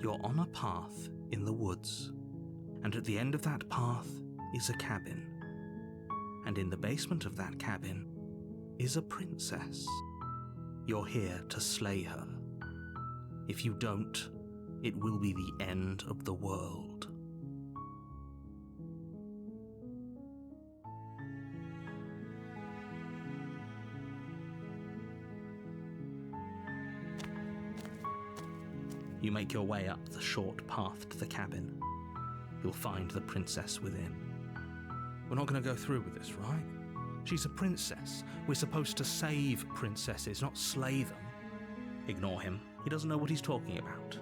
You're on a path in the woods, and at the end of that path is a cabin. And in the basement of that cabin is a princess. You're here to slay her. If you don't, it will be the end of the world. You make your way up the short path to the cabin. You'll find the princess within. We're not going to go through with this, right? She's a princess. We're supposed to save princesses, not slay them. Ignore him. He doesn't know what he's talking about.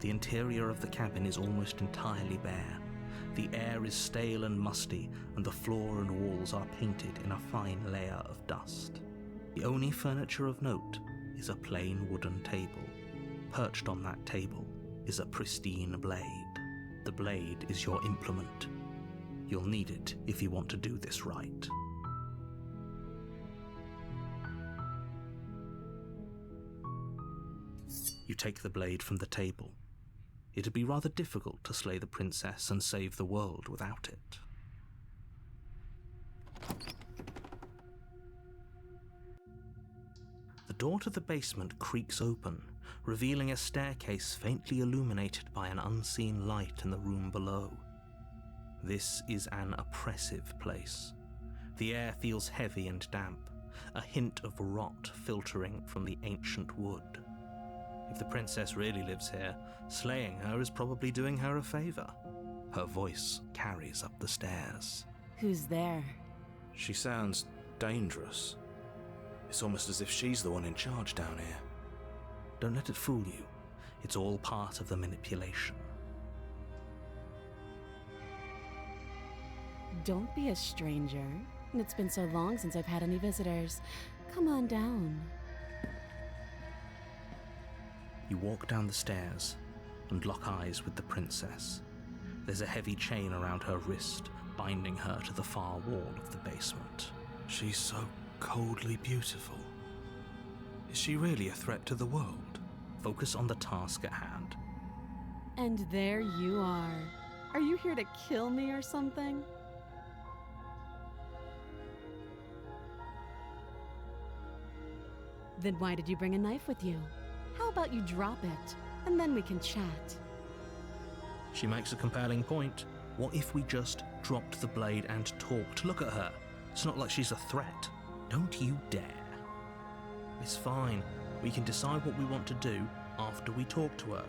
The interior of the cabin is almost entirely bare. The air is stale and musty, and the floor and walls are painted in a fine layer of dust. The only furniture of note is a plain wooden table. Perched on that table is a pristine blade. The blade is your implement. You'll need it if you want to do this right. You take the blade from the table. It'd be rather difficult to slay the princess and save the world without it. The door to the basement creaks open, revealing a staircase faintly illuminated by an unseen light in the room below. This is an oppressive place. The air feels heavy and damp, a hint of rot filtering from the ancient wood. If the princess really lives here, slaying her is probably doing her a favor. Her voice carries up the stairs. Who's there? She sounds dangerous. It's almost as if she's the one in charge down here. Don't let it fool you. It's all part of the manipulation. Don't be a stranger. It's been so long since I've had any visitors. Come on down. You walk down the stairs and lock eyes with the princess. There's a heavy chain around her wrist, binding her to the far wall of the basement. She's so coldly beautiful. Is she really a threat to the world? Focus on the task at hand. And there you are. Are you here to kill me or something? Then why did you bring a knife with you? How about you drop it, and then we can chat? She makes a compelling point. What if we just dropped the blade and talked? Look at her. It's not like she's a threat. Don't you dare. It's fine. We can decide what we want to do after we talk to her.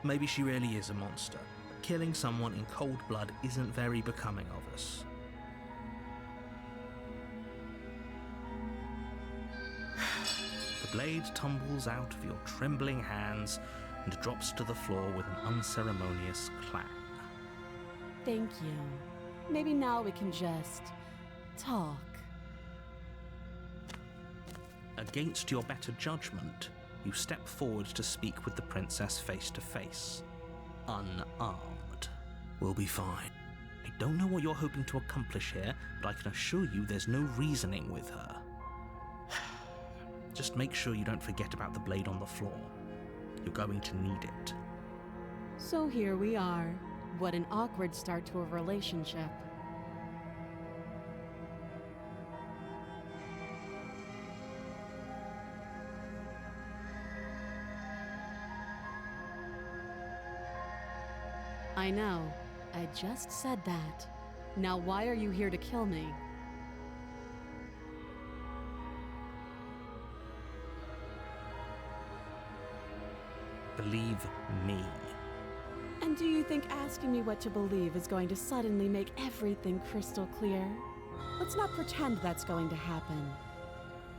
Maybe she really is a monster. But killing someone in cold blood isn't very becoming of us. The blade tumbles out of your trembling hands and drops to the floor with an unceremonious clang. Thank you. Maybe now we can just talk. Against your better judgment, you step forward to speak with the princess face to face. Unarmed. We'll be fine. I don't know what you're hoping to accomplish here, but I can assure you there's no reasoning with her. Just make sure you don't forget about the blade on the floor. You're going to need it. So here we are. What an awkward start to a relationship. I know. I just said that. Now why are you here to kill me? Believe me. And do you think asking me what to believe is going to suddenly make everything crystal clear? Let's not pretend that's going to happen.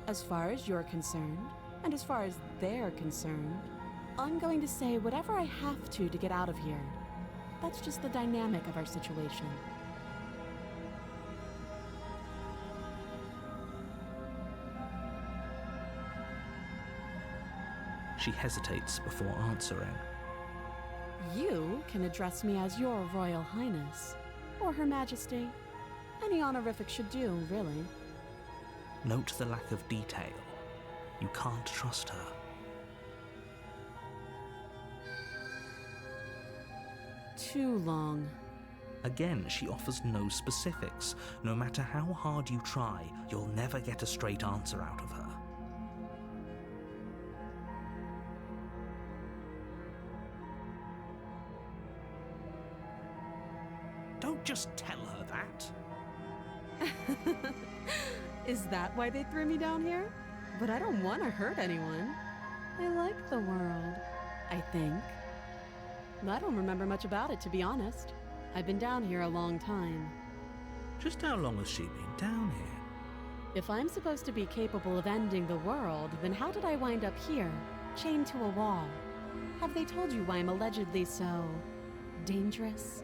As far as you're concerned, and as far as they're concerned, I'm going to say whatever I have to get out of here. That's just the dynamic of our situation. She hesitates before answering. You can address me as Your Royal Highness, or Her Majesty. Any honorific should do, really. Note the lack of detail. You can't trust her. Too long. Again, she offers no specifics. No matter how hard you try, you'll never get a straight answer out of her. Don't just tell her that. Is that why they threw me down here? But I don't want to hurt anyone. I like the world, I think. I don't remember much about it, to be honest. I've been down here a long time. Just how long has she been down here? If I'm supposed to be capable of ending the world, then how did I wind up here, chained to a wall? Have they told you why I'm allegedly so dangerous?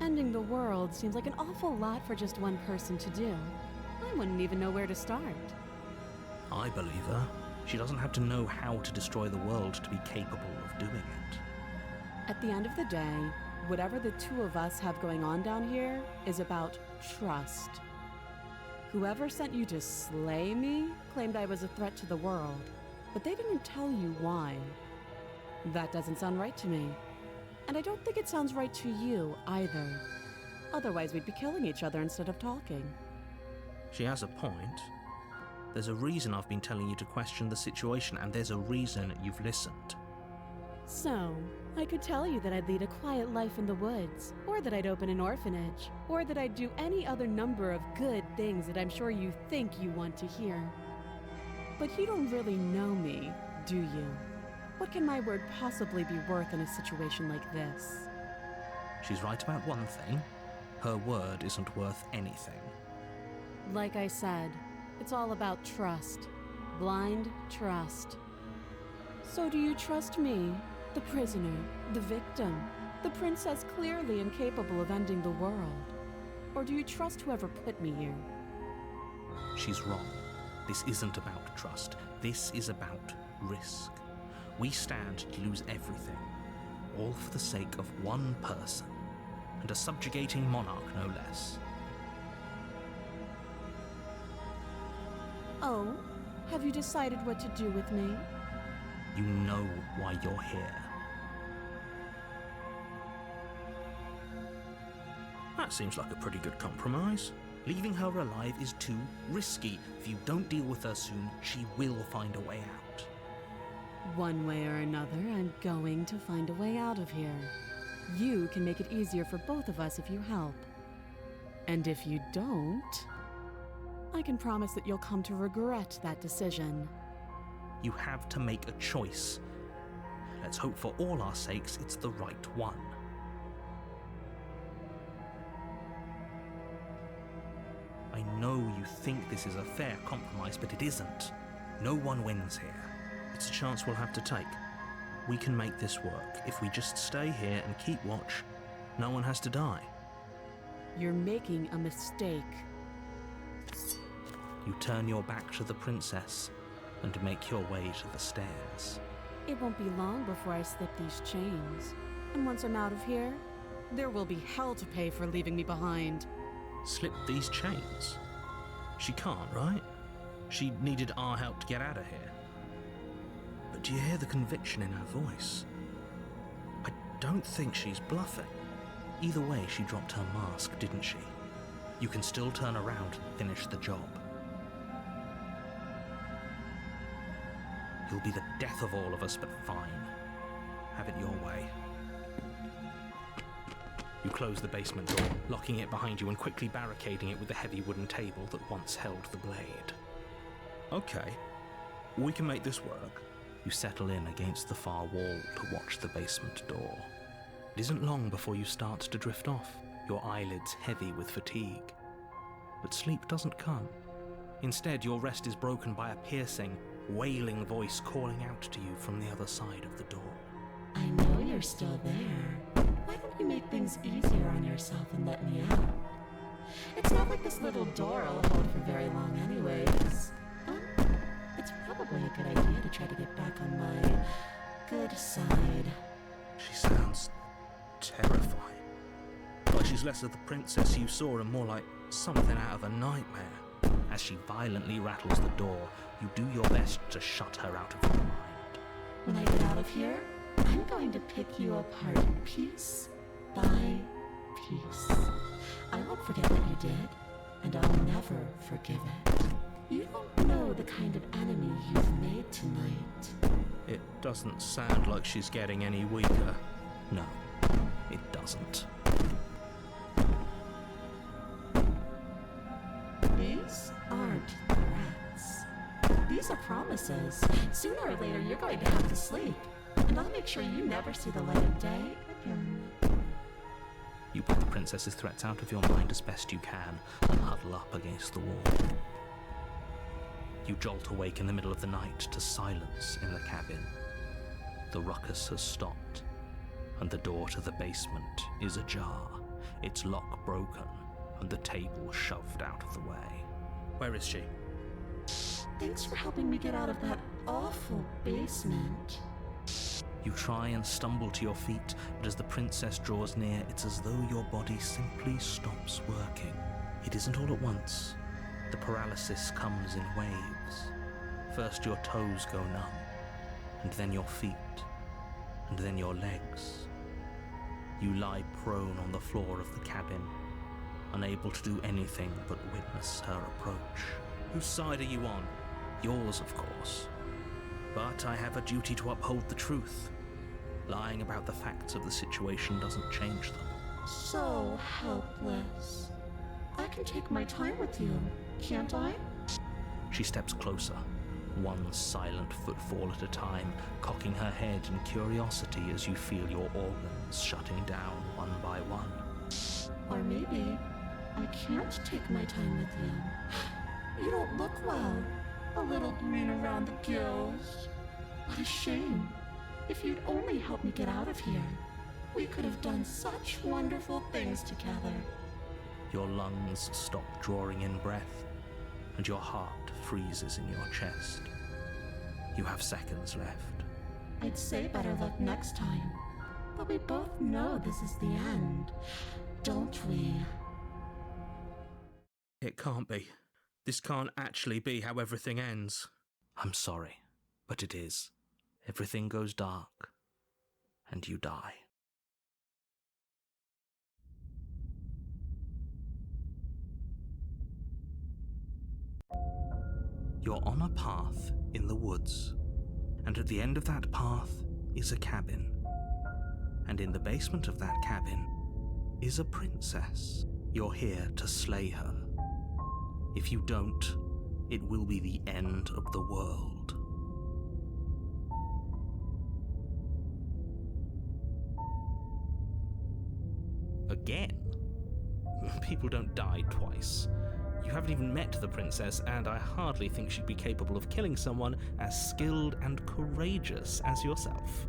Ending the world seems like an awful lot for just one person to do. I wouldn't even know where to start. I believe her. She doesn't have to know how to destroy the world to be capable of doing it. At the end of the day, whatever the two of us have going on down here is about trust. Whoever sent you to slay me claimed I was a threat to the world, but they didn't tell you why. That doesn't sound right to me. And I don't think it sounds right to you either. Otherwise, we'd be killing each other instead of talking. She has a point. There's a reason I've been telling you to question the situation, and there's a reason you've listened. So, I could tell you that I'd lead a quiet life in the woods, or that I'd open an orphanage, or that I'd do any other number of good things that I'm sure you think you want to hear. But you don't really know me, do you? What can my word possibly be worth in a situation like this? She's right about one thing. Her word isn't worth anything. Like I said, it's all about trust. Blind trust. So do you trust me, the prisoner, the victim, the princess clearly incapable of ending the world? Or do you trust whoever put me here? She's wrong. This isn't about trust. This is about risk. We stand to lose everything, all for the sake of one person, and a subjugating monarch no less. Oh, have you decided what to do with me? You know why you're here. That seems like a pretty good compromise. Leaving her alive is too risky. If you don't deal with her soon, she will find a way out. One way or another, I'm going to find a way out of here. You can make it easier for both of us if you help. And if you don't, I can promise that you'll come to regret that decision. You have to make a choice. Let's hope for all our sakes it's the right one. I know you think this is a fair compromise, but it isn't. No one wins here. It's a chance we'll have to take. We can make this work. If we just stay here and keep watch, no one has to die. You're making a mistake. You turn your back to the princess and make your way to the stairs. It won't be long before I slip these chains. And once I'm out of here, there will be hell to pay for leaving me behind. Slip these chains? She can't, right? She needed our help to get out of here. But do you hear the conviction in her voice? I don't think she's bluffing. Either way, she dropped her mask, didn't she? You can still turn around and finish the job. You'll be the death of all of us, but fine. Have it your way. You close the basement door, locking it behind you and quickly barricading it with the heavy wooden table that once held the blade. Okay, we can make this work. You settle in against the far wall to watch the basement door. It isn't long before you start to drift off, your eyelids heavy with fatigue. But sleep doesn't come. Instead, your rest is broken by a piercing, wailing voice calling out to you from the other side of the door. I know you're still there. Why don't you make things easier on yourself and let me out? It's not like this little door will hold for very long anyways. Oh, it's probably a good idea to try Good side. She sounds terrifying. Like she's less of the princess you saw and more like something out of a nightmare. As she violently rattles the door, you do your best to shut her out of your mind. When I get out of here, I'm going to pick you apart piece by piece. I won't forget what you did, and I'll never forgive it. You don't know the kind of enemy you've made tonight. It doesn't sound like she's getting any weaker. No, it doesn't. These aren't threats. These are promises. Sooner or later, you're going to have to sleep. And I'll make sure you never see the light of day again. You put the princess's threats out of your mind as best you can and huddle up against the wall. You jolt awake in the middle of the night to silence in the cabin. The ruckus has stopped, and the door to the basement is ajar, its lock broken, and the table shoved out of the way. Where is she? Thanks for helping me get out of that awful basement. You try and stumble to your feet, but as the princess draws near, it's as though your body simply stops working. It isn't all at once. The paralysis comes in waves. First your toes go numb, and then your feet, and then your legs. You lie prone on the floor of the cabin, unable to do anything but witness her approach. Whose side are you on? Yours, of course. But I have a duty to uphold the truth. Lying about the facts of the situation doesn't change them. So helpless. I can take my time with you, can't I? She steps closer, one silent footfall at a time, cocking her head in curiosity as you feel your organs shutting down one by one. Or maybe I can't take my time with you. You don't look well. A little green around the gills. What a shame. If you'd only helped me get out of here, we could have done such wonderful things together. Your lungs stop drawing in breath, and your heart freezes in your chest. You have seconds left. I'd say better luck next time, but we both know this is the end, don't we? It can't be. This can't actually be how everything ends. I'm sorry, but it is. Everything goes dark, and you die. You're on a path in the woods, and at the end of that path is a cabin. And in the basement of that cabin is a princess. You're here to slay her. If you don't, it will be the end of the world. Again? People don't die twice. You haven't even met the princess, and I hardly think she'd be capable of killing someone as skilled and courageous as yourself.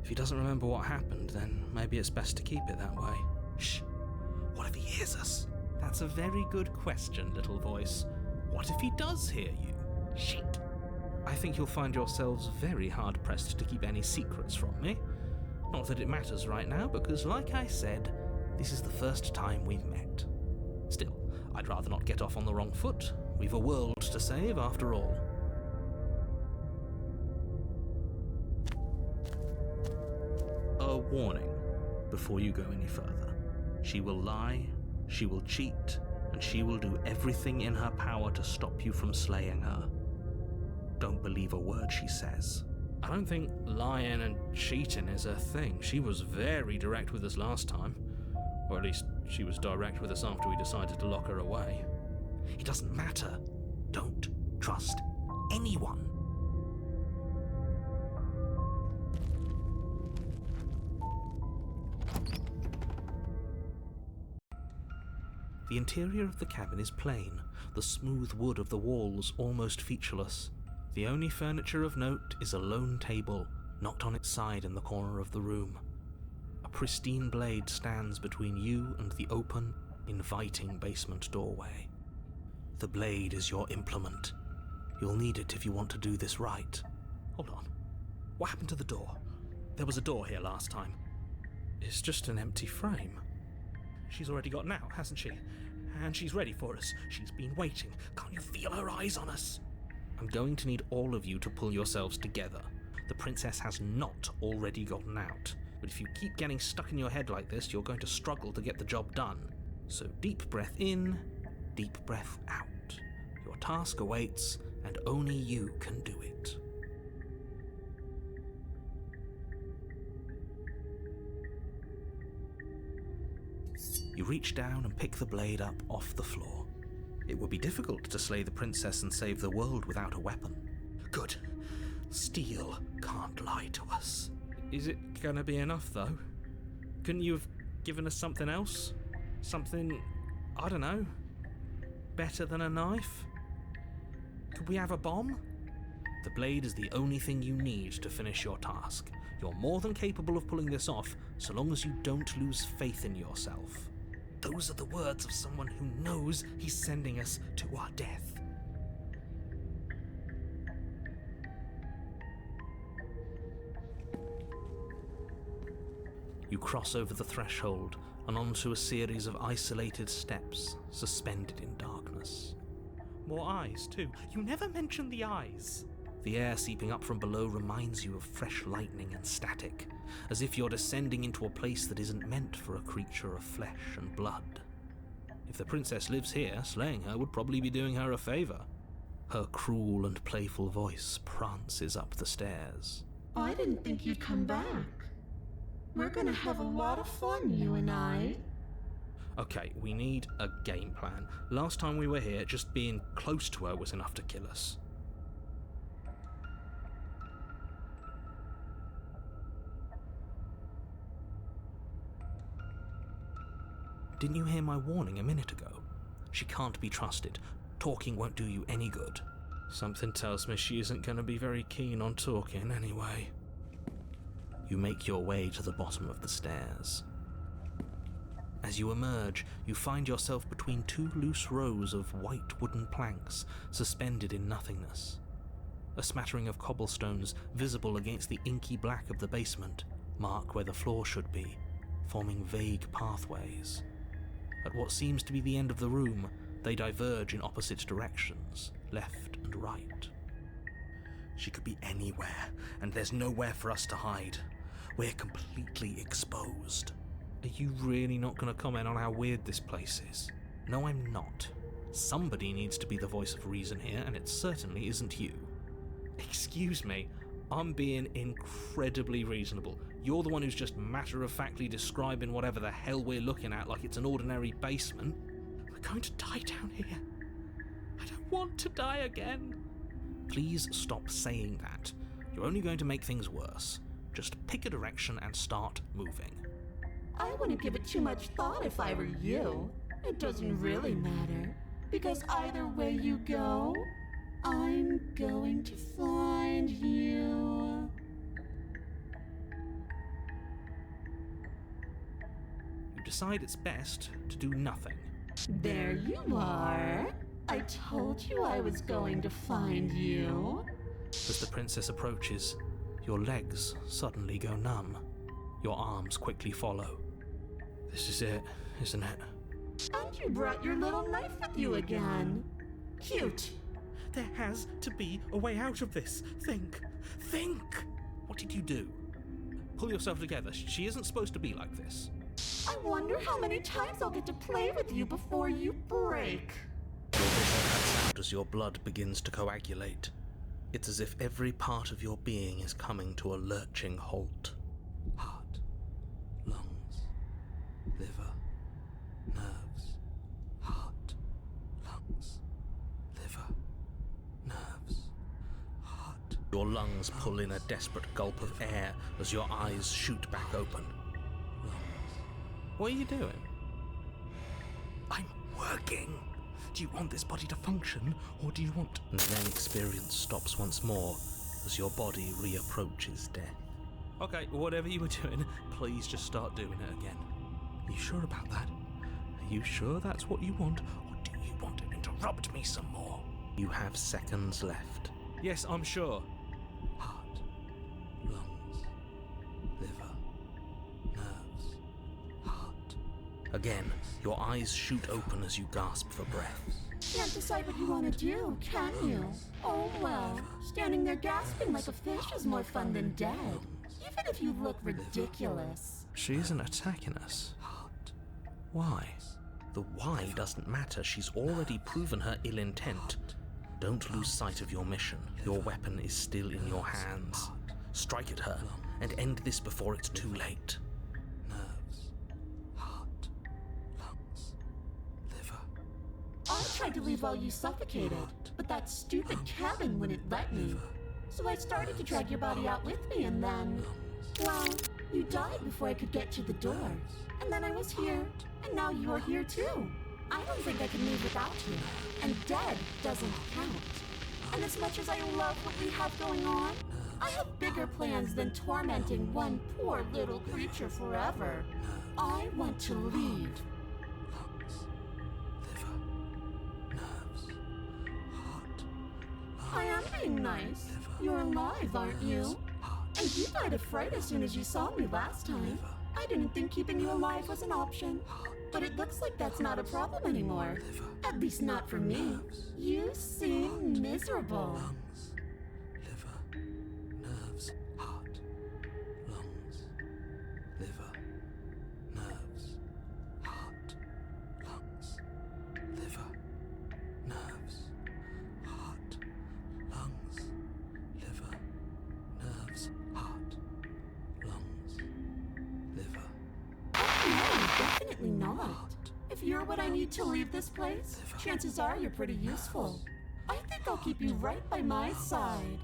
If he doesn't remember what happened, then maybe it's best to keep it that way. Shh. What if he hears us? That's a very good question, little voice. What if he does hear you? Shit. I think you'll find yourselves very hard-pressed to keep any secrets from me. Not that it matters right now, because like I said, this is the first time we've met. Still, I'd rather not get off on the wrong foot. We've a world to save, after all. A warning before you go any further. She will lie, she will cheat, and she will do everything in her power to stop you from slaying her. Don't believe a word she says. I don't think lying and cheating is a thing. She was very direct with us last time. Or at least, she was direct with us after we decided to lock her away. It doesn't matter. Don't trust anyone. The interior of the cabin is plain, the smooth wood of the walls almost featureless. The only furniture of note is a lone table, knocked on its side in the corner of the room. A pristine blade stands between you and the open, inviting basement doorway. The blade is your implement. You'll need it if you want to do this right. Hold on. What happened to the door? There was a door here last time. It's just an empty frame. She's already gotten out, hasn't she? And she's ready for us. She's been waiting. Can't you feel her eyes on us? I'm going to need all of you to pull yourselves together. The princess has not already gotten out. But if you keep getting stuck in your head like this, you're going to struggle to get the job done. So deep breath in, deep breath out. Your task awaits, and only you can do it. You reach down and pick the blade up off the floor. It would be difficult to slay the princess and save the world without a weapon. Good. Steel can't lie to us. Is it gonna be enough, though? Couldn't you have given us something else? Something, I don't know, better than a knife? Could we have a bomb? The blade is the only thing you need to finish your task. You're more than capable of pulling this off, so long as you don't lose faith in yourself. Those are the words of someone who knows he's sending us to our death. You cross over the threshold and onto a series of isolated steps suspended in darkness. More eyes, too. You never mention the eyes. The air seeping up from below reminds you of fresh lightning and static, as if you're descending into a place that isn't meant for a creature of flesh and blood. If the princess lives here, slaying her would probably be doing her a favour. Her cruel and playful voice prances up the stairs. I didn't think you'd come back. We're gonna have a lot of fun, you and I. Okay, we need a game plan. Last time we were here, just being close to her was enough to kill us. Didn't you hear my warning a minute ago? She can't be trusted. Talking won't do you any good. Something tells me she isn't going to be very keen on talking anyway. You make your way to the bottom of the stairs. As you emerge, you find yourself between two loose rows of white wooden planks suspended in nothingness. A smattering of cobblestones visible against the inky black of the basement mark where the floor should be, forming vague pathways. At what seems to be the end of the room, they diverge in opposite directions, left and right. She could be anywhere, and there's nowhere for us to hide. We're completely exposed. Are you really not going to comment on how weird this place is? No, I'm not. Somebody needs to be the voice of reason here, and it certainly isn't you. Excuse me, I'm being incredibly reasonable. You're the one who's just matter-of-factly describing whatever the hell we're looking at like it's an ordinary basement. We're going to die down here. I don't want to die again. Please stop saying that. You're only going to make things worse. Just pick a direction and start moving. I wouldn't give it too much thought if I were you. It doesn't really matter, because either way you go, I'm going to find you. You decide it's best to do nothing. There you are. I told you I was going to find you. As the princess approaches, your legs suddenly go numb. Your arms quickly follow. This is it, isn't it? And you brought your little knife with you again. Cute. There has to be a way out of this. Think! What did you do? Pull yourself together. She isn't supposed to be like this. I wonder how many times I'll get to play with you before you break. Your vision cuts out as your blood begins to coagulate. It's as if every part of your being is coming to a lurching halt. Heart, lungs, liver, nerves. Heart, lungs, liver, nerves, heart. Your lungs pull in a desperate gulp of air as your eyes shoot back open. What are you doing? I'm working. Do you want this body to function, or do you want... And then experience stops once more as your body reapproaches death. Okay, whatever you were doing, please just start doing it again. Are you sure about that? Are you sure that's what you want, or do you want to interrupt me some more? You have seconds left. Yes, I'm sure. Heart, again, your eyes shoot open as you gasp for breath. Can't decide what you want to do, can you? Oh well, standing there gasping like a fish is more fun than dead. Even if you look ridiculous. She isn't attacking us. Why? The why doesn't matter. She's already proven her ill intent. Don't lose sight of your mission. Your weapon is still in your hands. Strike at her and end this before it's too late. Nerves, heart, lungs, liver. I tried to leave while you suffocated, but that stupid cabin wouldn't let me. So I started to drag your body out with me and then... Well, you died before I could get to the door. And then I was here, and now you're here too. I don't think I can leave without you. And dead doesn't count. And as much as I love what we have going on, I have bigger plans than tormenting one poor little creature forever. I want to leave. Lungs, liver, nerves, heart, I am being nice. You're alive, aren't you? And you died of fright as soon as you saw me last time. I didn't think keeping you alive was an option. But it looks like that's not a problem anymore. At least not for me. You seem miserable. lungs, liver, nerves, heart, lungs, liver, nerves, heart, lungs, liver, nerves, heart, lungs, liver, nerves, heart, lungs, liver. No, definitely not. If you're what I need to leave this place, chances are you're pretty useful. I think I'll keep you right by my side.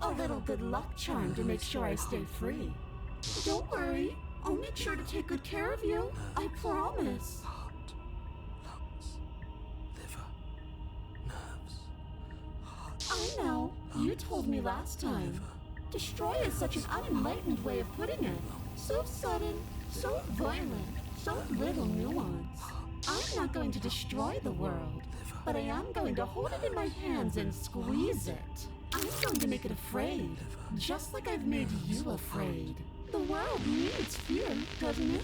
A little good luck charm to make sure I stay free. Don't worry, I'll make sure to take good care of you. I promise. Heart, lungs, liver, nerves, heart, I know, you told me last time. Destroy is such an unenlightened way of putting it. So sudden, so violent, so little nuance. I'm not going to destroy the world, but I am going to hold it in my hands and squeeze it. I'm going to make it afraid, just like I've made you afraid. The world needs fear, doesn't it?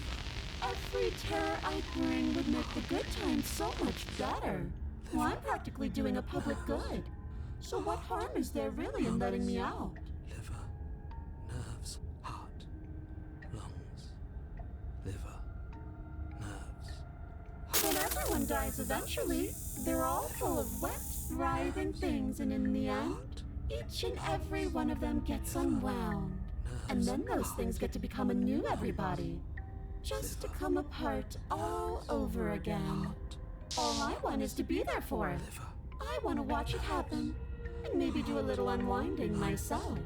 Every terror I bring would make the good times so much better. Well, I'm practically doing a public good. So what harm is there really in letting me out? liver, nerves, heart, lungs, liver, nerves. But everyone dies eventually. They're all full of wet, writhing things, and in the end, each and every one of them gets unwound. And then those things get to become a new everybody. Just to come apart all over again. All I want is to be there for it. I want to watch it happen, and maybe do a little unwinding myself.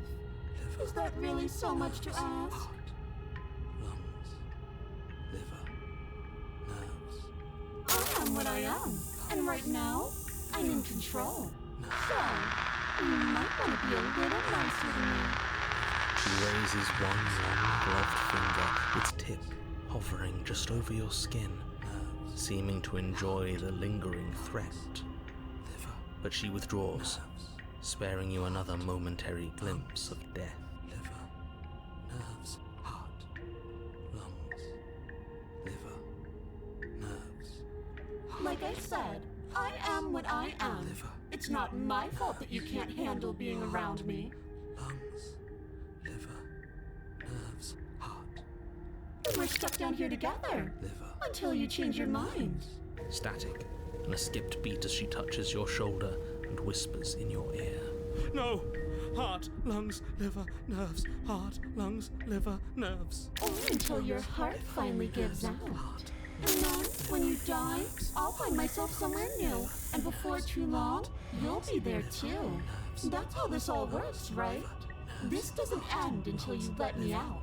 Is that really so much to ask? Lungs, liver, nerves. I am what I am, and right now, I'm in control. So, you might want to be a little nicer to me. She raises one long gloved finger, its tip hovering just over your skin, seeming to enjoy the lingering threat. But she withdraws, sparing you another momentary glimpse of death. Liver, nerves, heart, lungs, liver, nerves. Like I said, I am what I am. It's not my fault that you can't handle being around me. Lungs, liver, nerves, heart, And we're stuck down here together. liver. Until you change your mind. Static, and a skipped beat as she touches your shoulder and whispers in your ear. No! Heart, lungs, liver, nerves. Heart, lungs, liver, nerves. Only until your heart finally gives out. And then, when you die, I'll find myself somewhere new. And before too long, you'll be there too. That's how this all works, right? This doesn't end until you let me out.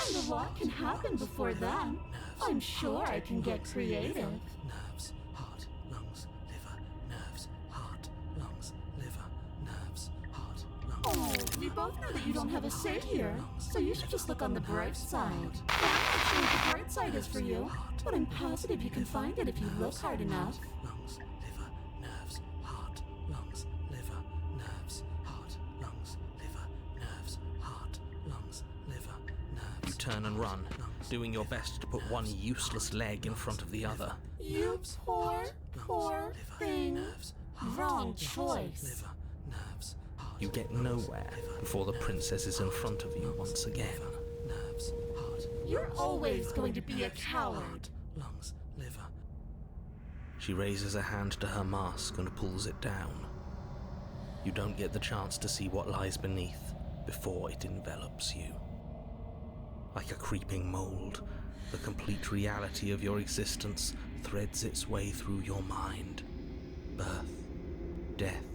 And a lot can happen before then. I'm sure I can get creative. Nerves, heart, lungs, liver, nerves, heart, lungs, liver, nerves, heart, lungs. Oh, we both know that you don't have a say here, so you should just look on the bright side. That's actually what the bright side is for you, but I'm positive you can find it if you look hard enough. Lungs, liver, nerves, heart, lungs, liver, nerves, heart, lungs, liver, nerves, heart, lungs, liver, nerves. You turn and run, doing your best to put one useless leg in front of the other. You poor, poor thing. Wrong choice. You get nowhere before the princess is in front of you once again. You're always going to be a coward. Lungs, liver. She raises a hand to her mask and pulls it down. You don't get the chance to see what lies beneath before it envelops you. Like a creeping mold, the complete reality of your existence threads its way through your mind. Birth, death,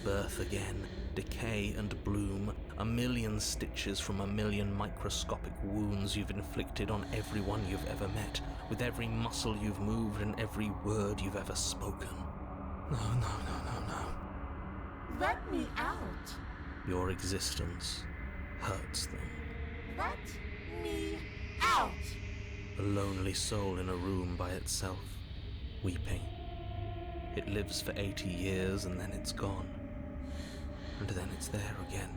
birth again, decay and bloom, a million stitches from a million microscopic wounds you've inflicted on everyone you've ever met, with every muscle you've moved and every word you've ever spoken. No. Let me out. Your existence hurts them. Let me out. A lonely soul in a room by itself, weeping. It lives for 80 years and then it's gone. And then it's there again.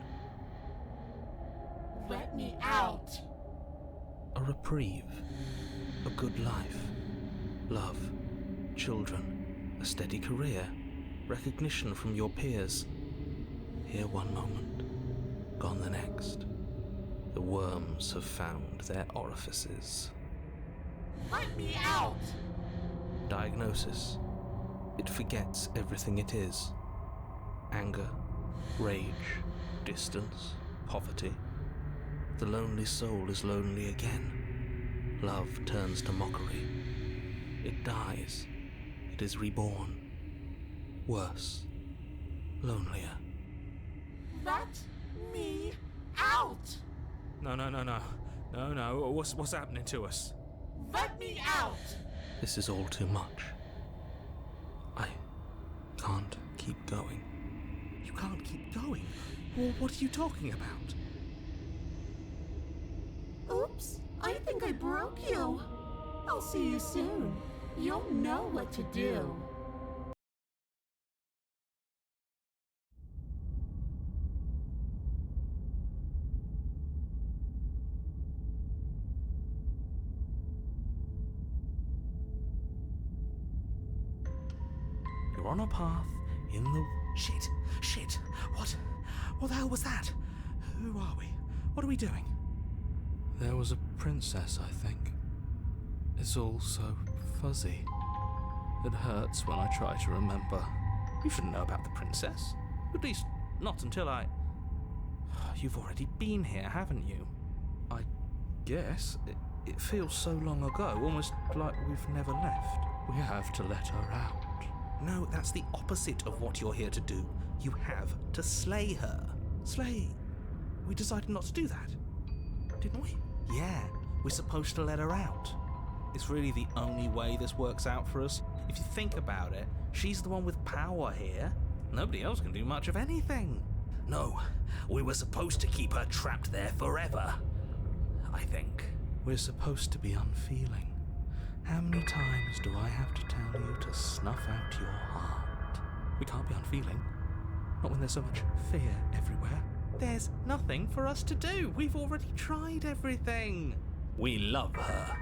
Let me out. A reprieve. A good life. Love. Children. A steady career. Recognition from your peers. Here one moment, gone the next. The worms have found their orifices. Let me out. Diagnosis. It forgets everything it is. Anger, rage, distance, poverty. The lonely soul is lonely again. Love turns to mockery. It dies. It is reborn. Worse. Lonelier. Let me out. No. What's happening to us? Let me out. This is all too much. I can't keep going. You can't keep going. Well, what are you talking about? Oops, I think I broke you. I'll see you soon. You'll know what to do. You're on a path in the... Shit. What the hell was that? Who are we? What are we doing? There was a princess, I think. It's all so fuzzy. It hurts when I try to remember. You shouldn't know about the princess. At least, not until I... You've already been here, haven't you? I guess. It feels so long ago, almost like we've never left. We have to let her out. No, that's the opposite of what you're here to do. You have to slay her. Slay? We decided not to do that, didn't we? Yeah, we're supposed to let her out. It's really the only way this works out for us. If you think about it, she's the one with power here. Nobody else can do much of anything. No, we were supposed to keep her trapped there forever. I think. We're supposed to be unfeeling. How many times do I have to tell you to snuff out your heart? We can't be unfeeling. Not when there's so much fear everywhere. There's nothing for us to do. We've already tried everything. We love her,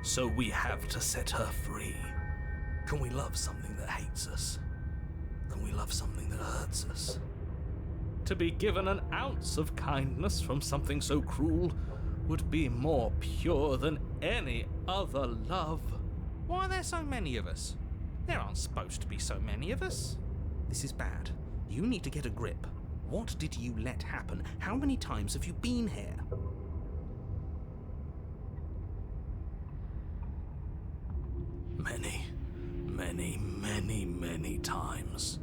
so we have to set her free. Can we love something that hates us? Can we love something that hurts us? To be given an ounce of kindness from something so cruel would be more pure than any other love. Why are there so many of us? There aren't supposed to be so many of us. This is bad. You need to get a grip. What did you let happen? How many times have you been here? Many times.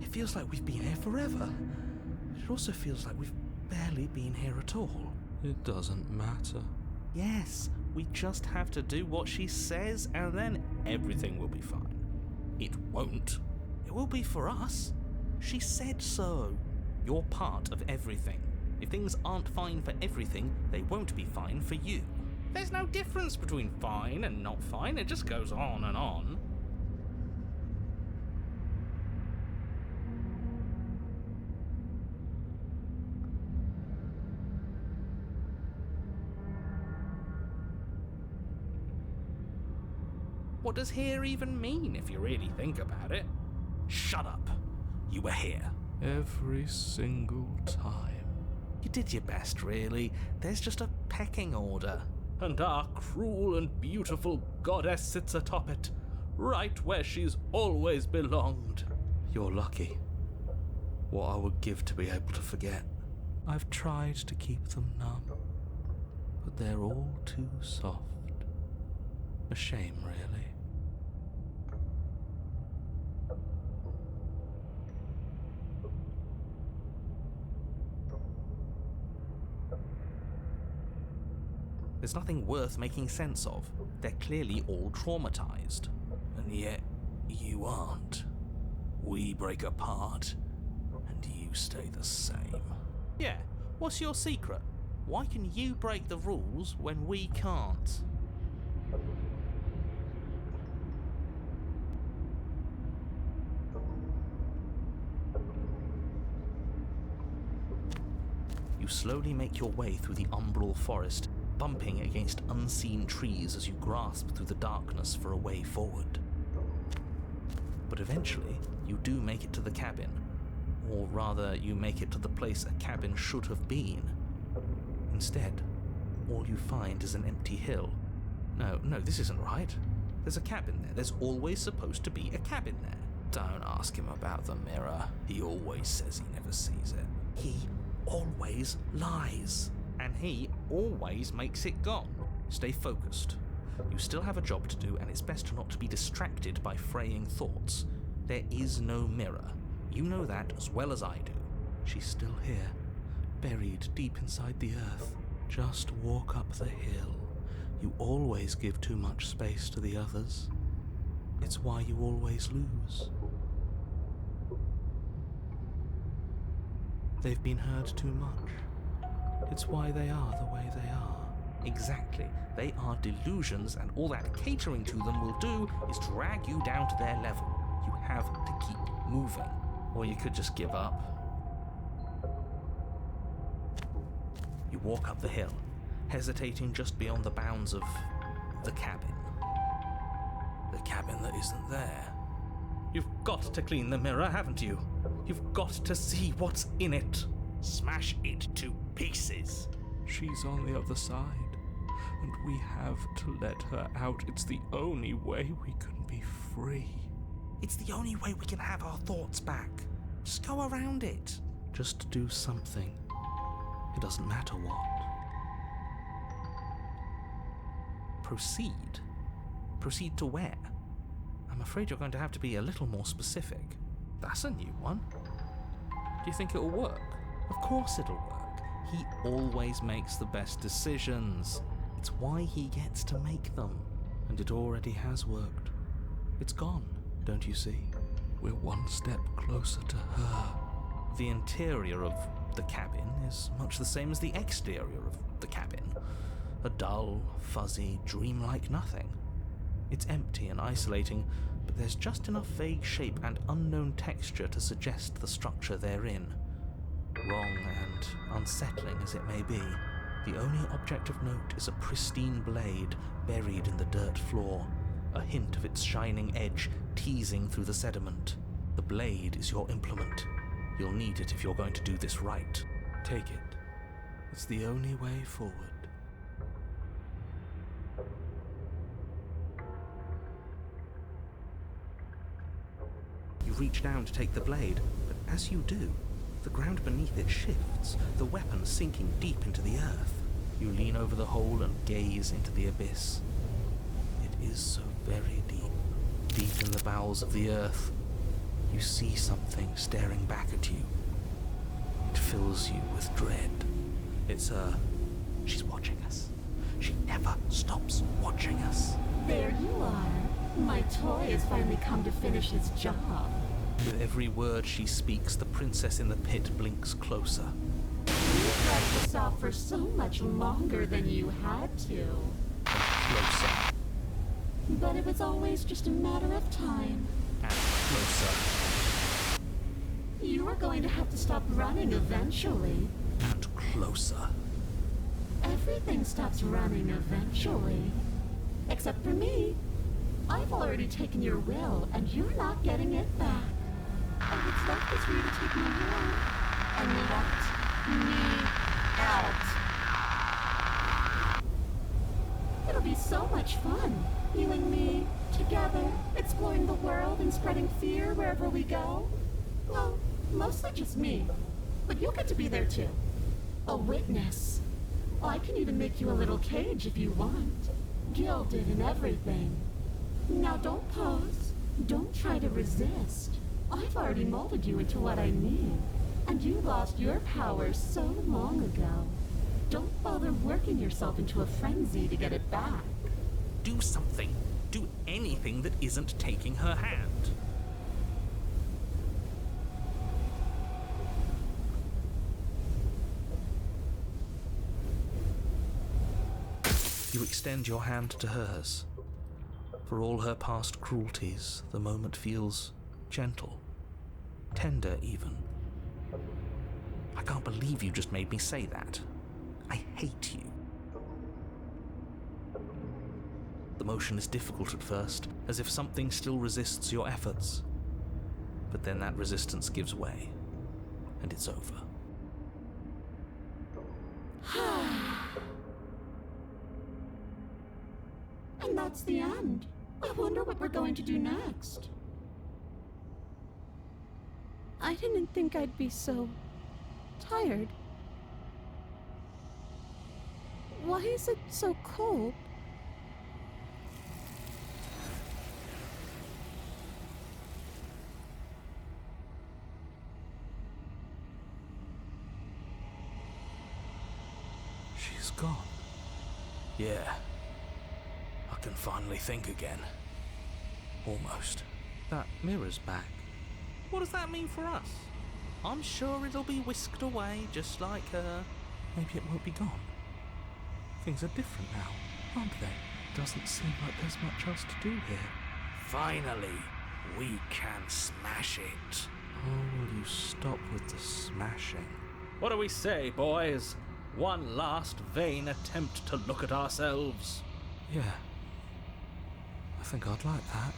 It feels like we've been here forever. It also feels like we've barely been here at all. It doesn't matter. Yes, we just have to do what she says and then everything will be fine. It won't. It will be for us. She said so. You're part of everything. If things aren't fine for everything, they won't be fine for you. There's no difference between fine and not fine. It just goes on and on. What does here even mean if you really think about it? Shut up. You were here. Every single time. You did your best, really. There's just a pecking order. And our cruel and beautiful goddess sits atop it, right where she's always belonged. You're lucky. What I would give to be able to forget. I've tried to keep them numb, but they're all too soft. A shame, really. There's nothing worth making sense of. They're clearly all traumatized. And yet, you aren't. We break apart, and you stay the same. Yeah, what's your secret? Why can you break the rules when we can't? You slowly make your way through the umbral forest, bumping against unseen trees as you grasp through the darkness for a way forward. But eventually, you do make it to the cabin. Or rather, you make it to the place a cabin should have been. Instead, all you find is an empty hill. No, this isn't right. There's a cabin there. There's always supposed to be a cabin there. Don't ask him about the mirror. He always says he never sees it. He always lies. And he always makes it gone. Stay focused. You still have a job to do, and it's best not to be distracted by fraying thoughts. There is no mirror. You know that as well as I do. She's still here, buried deep inside the earth. Just walk up the hill. You always give too much space to the others. It's why you always lose. They've been heard too much. It's why they are the way they are. Exactly. They are delusions, and all that catering to them will do is drag you down to their level. You have to keep moving. Or you could just give up. You walk up the hill, hesitating just beyond the bounds of the cabin. The cabin that isn't there. You've got to clean the mirror, haven't you? You've got to see what's in it. Smash it to pieces. She's on the other side, and we have to let her out. It's the only way we can be free. It's the only way we can have our thoughts back. Just go around it. Just do something. It doesn't matter what. Proceed? Proceed to where? I'm afraid you're going to have to be a little more specific. That's a new one. Do you think it'll work? Of course it'll work. He always makes the best decisions. It's why he gets to make them. And it already has worked. It's gone, don't you see? We're one step closer to her. The interior of the cabin is much the same as the exterior of the cabin. A dull, fuzzy, dreamlike nothing. It's empty and isolating, but there's just enough vague shape and unknown texture to suggest the structure therein. Wrong and unsettling as it may be, the only object of note is a pristine blade buried in the dirt floor, a hint of its shining edge teasing through the sediment. The blade is your implement. You'll need it if you're going to do this right. Take it. It's the only way forward. You reach down to take the blade, but as you do, the ground beneath it shifts, the weapon sinking deep into the earth. You lean over the hole and gaze into the abyss. It is so very deep, deep in the bowels of the earth. You see something staring back at you. It fills you with dread. It's her. She's watching us. She never stops watching us. There you are. My toy has finally come to finish its job. With every word she speaks, the princess in the pit blinks closer. You dragged this out for so much longer than you had to. Closer. But it was always just a matter of time. And closer. You are going to have to stop running eventually. And closer. Everything stops running eventually. Except for me. I've already taken your will, and you're not getting it back. All that's left is for you to take my will and let me out. It'll be so much fun, you and me, together, exploring the world and spreading fear wherever we go. Well, mostly just me, but you'll get to be there too. A witness. I can even make you a little cage if you want. Gilded and everything. Now don't pose. Don't try to resist. I've already molded you into what I need. And you lost your power so long ago. Don't bother working yourself into a frenzy to get it back. Do something. Do anything that isn't taking her hand. You extend your hand to hers. For all her past cruelties, the moment feels gentle, tender even. I can't believe you just made me say that. I hate you. The motion is difficult at first, as if something still resists your efforts. But then that resistance gives way, and it's over. And that's the end. I wonder what we're going to do next. I didn't think I'd be so tired. Why is it so cold? She's gone. Yeah. I can finally think again. Almost. That mirror's back. What does that mean for us? I'm sure it'll be whisked away just like her. Maybe it won't be gone. Things are different now, aren't they? Doesn't seem like there's much else to do here. Finally, we can smash it. Oh, will you stop with the smashing? What do we say, boys? One last vain attempt to look at ourselves. Yeah. I think I'd like that.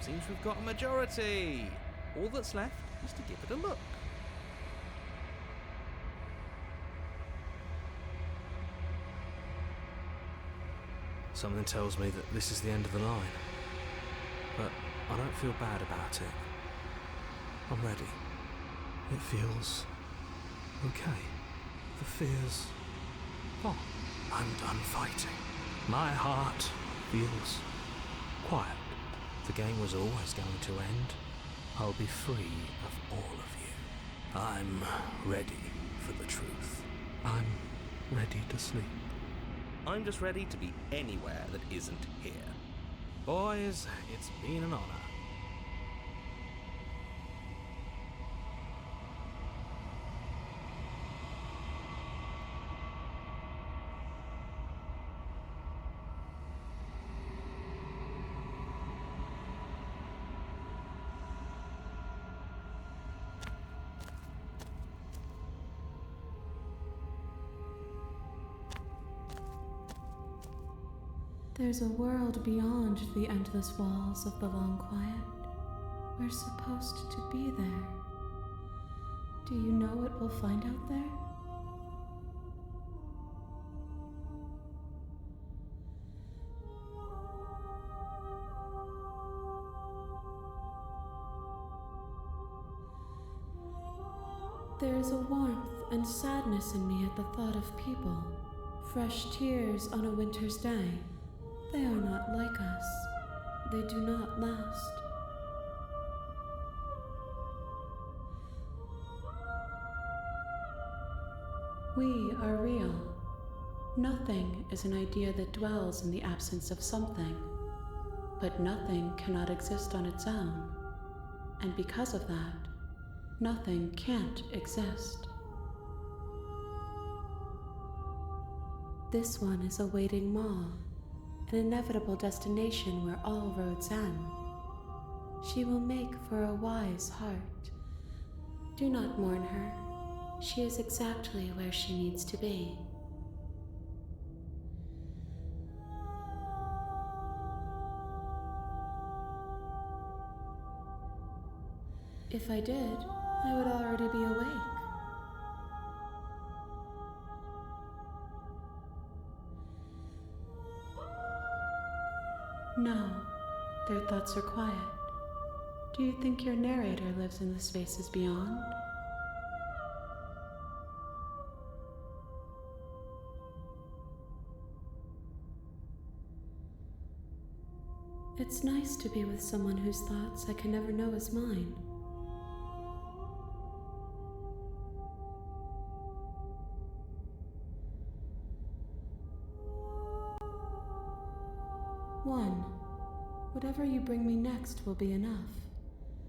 Seems we've got a majority. All that's left is to give it a look. Something tells me that this is the end of the line. But I don't feel bad about it. I'm ready. It feels okay. The fear's gone. I'm done fighting. My heart feels quiet. The game was always going to end. I'll be free of all of you. I'm ready for the truth. I'm ready to sleep. I'm just ready to be anywhere that isn't here. Boys, it's been an honor. There's a world beyond the endless walls of the long quiet. We're supposed to be there. Do you know what we'll find out there? There is a warmth and sadness in me at the thought of people. Fresh tears on a winter's day. They are not like us. They do not last. We are real. Nothing is an idea that dwells in the absence of something. But nothing cannot exist on its own. And because of that, nothing can't exist. This one is a waiting mall. An inevitable destination where all roads end. She will make for a wise heart. Do not mourn her. She is exactly where she needs to be. If I did, I would already be awake. No, their thoughts are quiet. Do you think your narrator lives in the spaces beyond? It's nice to be with someone whose thoughts I can never know as mine. One, whatever you bring me next will be enough,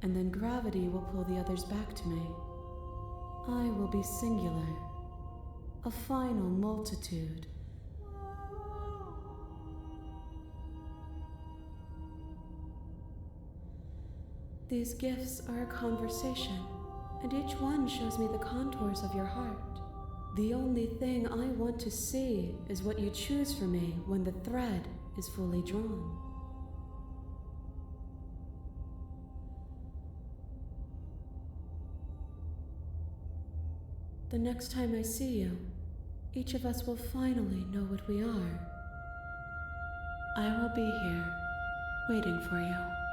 and then gravity will pull the others back to me. I will be singular, a final multitude. These gifts are a conversation, and each one shows me the contours of your heart. The only thing I want to see is what you choose for me when the thread is fully drawn. The next time I see you, each of us will finally know what we are. I will be here, waiting for you.